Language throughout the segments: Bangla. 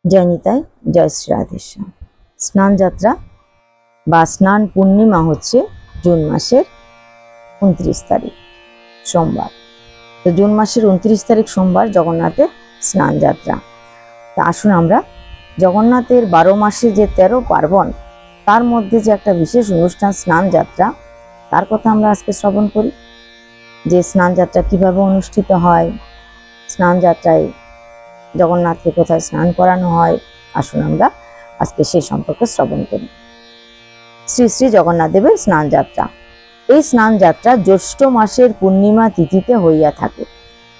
জয় নিতাই, জয় শ্রী রাধেশ্যাম। স্নান যাত্রা বা স্নান পূর্ণিমা হচ্ছে জুন মাসের 29 তারিখ সোমবার। তো জুন মাসের 29 তারিখ সোমবার জগন্নাথের স্নান যাত্রা। তা আসুন আমরা জগন্নাথের 12 মাসে যে 13 পার্বণ, তার মধ্যে যে একটা বিশেষ অনুষ্ঠান স্নান যাত্রা, তার কথা আমরা আজকে শ্রবণ করি। যে স্নান যাত্রা কিভাবে অনুষ্ঠিত হয়, স্নান যাত্রায় জগন্নাথকে কোথায় স্নান করানো হয়, আসুন আমরা আজকে সেই সম্পর্কে শ্রবণ করি। শ্রী শ্রী জগন্নাথ দেবের স্নান যাত্রা। এই স্নান যাত্রা জ্যৈষ্ঠ মাসের পূর্ণিমা তিথিতে হইয়া থাকে।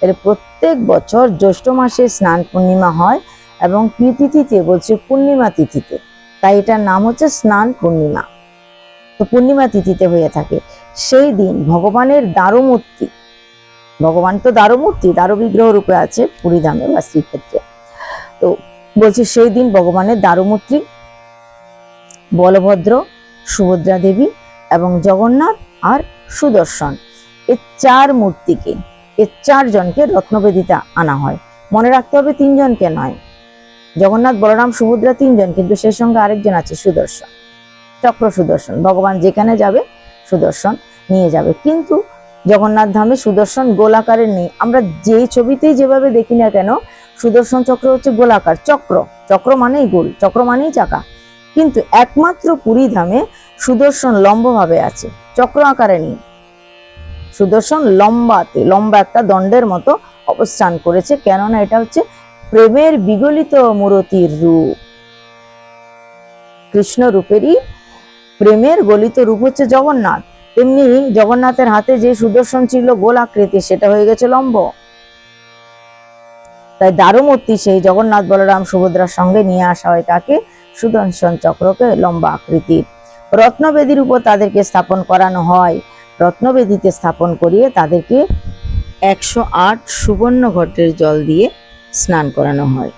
এর প্রত্যেক বছর জ্যৈষ্ঠ মাসে স্নান পূর্ণিমা হয় এবং কি তিথিতে বলছে? পূর্ণিমা তিথিতে। তাই এটার নাম হচ্ছে স্নান পূর্ণিমা। তো পূর্ণিমা তিথিতে হয়ে থাকে। সেই দিন ভগবানের দারুমূর্তি, ভগবান তো দারুমূর্তি, দারু বিগ্রহ রূপে আছে পুরীধামে বা শ্রীক্ষেত্রে। তো বলছে সেই দিন ভগবানের দারুমূর্তি বলভদ্র, সুভদ্রা দেবী এবং জগন্নাথ আর সুদর্শন, এই চার মূর্তিকে, এই চারজনকে রত্নবেদিতে আনা হয়। মনে রাখতে হবে 3 জনকে নয়। জগন্নাথ, বলরাম, সুভদ্রা 3 জন, কিন্তু সেই সঙ্গে আরেকজন আছে সুদর্শন, চক্র সুদর্শন। ভগবান যেখানে যাবে সুদর্শন নিয়ে যাবে। কিন্তু জগন্নাথ ধামে সুদর্শন গোলাকারের নেই। আমরা যেই ছবিতেই যেভাবে দেখি না কেন, সুদর্শন চক্র হচ্ছে গোলাকার। চক্র, চক্র মানেই গোল, চক্র মানেই চাকা। কিন্তু একমাত্র পুরী ধামে সুদর্শন লম্বভাবে আছে, চক্র আকারে নেই। সুদর্শন লম্বাতে, লম্বা একটা দণ্ডের মতো অবস্থান করেছে, কেননা এটা হচ্ছে প্রেমের বিগলিত মূরতির রূপ। কৃষ্ণ রূপেরই প্রেমের গলিত রূপ হচ্ছে জগন্নাথ। তেমনি জগন্নাথের হাতে যে সুদর্শন ছিল গোল আকৃতি, সেটা হয়ে গেছে লম্ব। তাই দারুমূর্তি সেই জগন্নাথ, বলরাম, সুভদ্রার সঙ্গে নিয়ে আসা হয় তাকে, সুদর্শন চক্রকে লম্বা আকৃতির। রত্নবেদীর উপর তাদেরকে স্থাপন করানো হয়। রত্নবেদীতে স্থাপন করিয়ে তাদেরকে 108 সুবর্ণ ঘটের জল দিয়ে স্নান করানো হয়।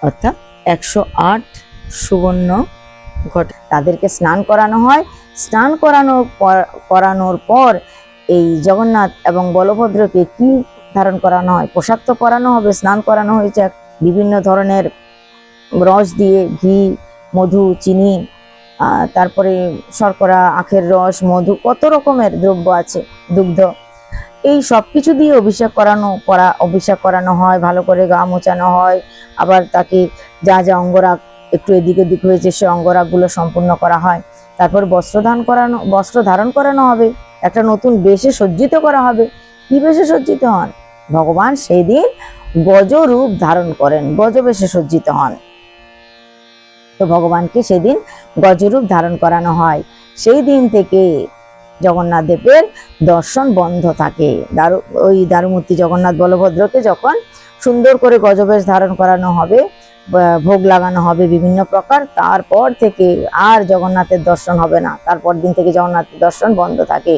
অর্থাৎ 108 সুবর্ণ ঘট তাদেরকে স্নান করানো হয়। স্নান করানোর পর এই জগন্নাথ এবং বলভদ্রকে কি ধারণ করানো হয়? পোশাক তো পরানো হবে। স্নান করানো হয়েছে বিভিন্ন ধরনের রস দিয়ে, ঘি, মধু, চিনি, তারপরে শর্করা, আখের রস, মধু, কত রকমের দ্রব্য আছে, দুগ্ধ, এই সব কিছু দিয়ে অভিষেক করানো হয়। ভালো করে গা মোচানো হয়। আবার তাকে যা যা অঙ্গরাগ একটু এদিক ওদিক হয়েছে, সে অঙ্গরাগগুলো সম্পূর্ণ করা হয়। তারপর বস্ত্র ধারণ করানো হবে। একটা নতুন বেশে সজ্জিত করা হবে। কি বেশে সজ্জিত হন? ভগবান সেই দিন গজ রূপ ধারণ করেন, গজ বেশে সজ্জিত হন। তো ভগবানকে সেদিন গজরূপ ধারণ করানো হয়। সেই দিন থেকে জগন্নাথ দেবের দর্শন বন্ধ থাকে। ওই দারুমূর্তি জগন্নাথ বলভদ্রকে যখন সুন্দর করে গজবেশ ধারণ করানো হবে, ভোগ লাগানো হবে বিভিন্ন প্রকার, তারপর থেকে আর জগন্নাথের দর্শন হবে না। তারপর দিন থেকে জগন্নাথের দর্শন বন্ধ থাকে।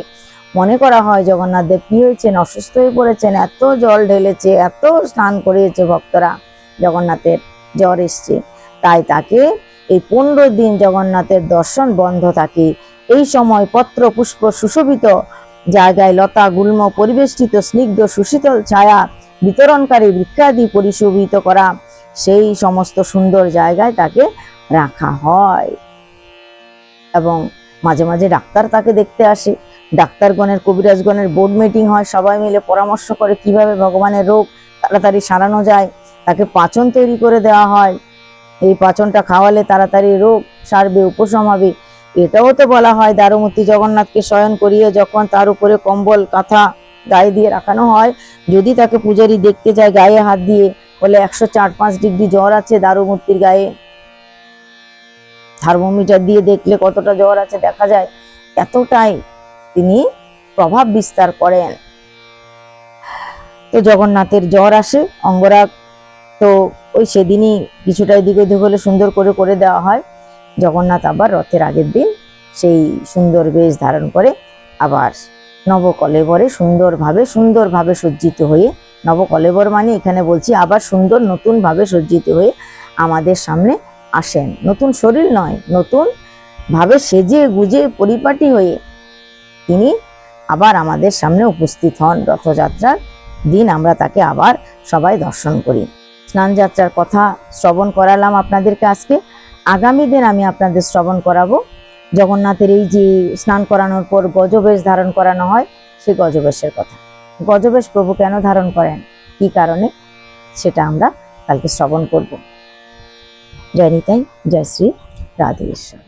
মনে করা হয় জগন্নাথ দেব কি হয়েছেন? অসুস্থ হয়ে পড়েছেন। এত জল ঢেলেছে, এত স্নান করিয়েছে ভক্তরা, জগন্নাথের জ্বর এসছে, তাই তাকে এই 15 দিন জগন্নাথের দর্শন বন্ধ থাকে। এই সময় পত্র পুষ্প সুশোভিত জায়গায় লতা গুল্ম পরিবেষ্টিত স্নিগ্ধ সুশীতল ছায়া বিতরণকারী বৃক্ষাদি পরিশোভিত করা সেই সমস্ত সুন্দর জায়গায় তাকে রাখা হয়। এবং মাঝে মাঝে ডাক্তার তাকে দেখতে আসে। ডাক্তারগণের, কবিরাজগণের বোর্ড মিটিং হয়। সবাই মিলে পরামর্শ করে কিভাবে ভগবানের রোগ তাড়াতাড়ি সারানো যায়। তাকে পাচন তৈরি করে দেওয়া হয়। এই পাচনটা খাওয়ালে তাড়াতাড়ি রোগ সারবে, উপশম হবে। এটাও তো বলা হয় দারুমূর্তি জগন্নাথকে শয়ন করিয়ে যখন তার উপরে কম্বল কাঁথা গায়ে দিয়ে রাখানো হয়, যদি তাকে পূজারী দেখতে যায় গায়ে হাত দিয়ে, বলে 104-5 ডিগ্রি জ্বর আছে দারুমূর্তির গায়ে। থার্মোমিটার দিয়ে দেখলে কতটা জ্বর আছে দেখা যায়। এতটাই তিনি প্রভাব বিস্তার করেন। তো জগন্নাথের জ্বর আসে, অঙ্গরাগ তো ওই সেদিনই কিছুটা এদিক ওদিক হলে সুন্দর করে দেওয়া হয়। জগন্নাথ আবার রথের আগের দিন সেই সুন্দর বেশ ধারণ করে আবার নবকলেবরে সুন্দরভাবে সজ্জিত হয়ে, নবকলেবর মানে এখানে বলছি আবার সুন্দর নতুন ভাবে সজ্জিত হয়ে আমাদের সামনে আসেন। নতুন শরীর নয়, নতুন ভাবে সেজে গুজে পরিপাটি হয়ে তিনি আবার আমাদের সামনে উপস্থিত হন। রথযাত্রার দিন আমরা তাকে আবার সবাই দর্শন করি। তো জগন্নাথের স্নান যাত্রা স্নান যাত্রার কথা শ্রবণ করালাম আপনাদেরকে আজকে। আগামী দিন আমি আপনাদের শ্রবণ করাবো জগন্নাথের এই যে স্নান করানোর পর গজবেশ ধারণ করানো হয় সেই গজবেশের কথা। গজবেশ প্রভু কেন ধারণ করেন, কি কারণে, সেটা আমরা কালকে শ্রবণ করব। জয় নিতাই, জয় শ্রী রাধেশ্বর।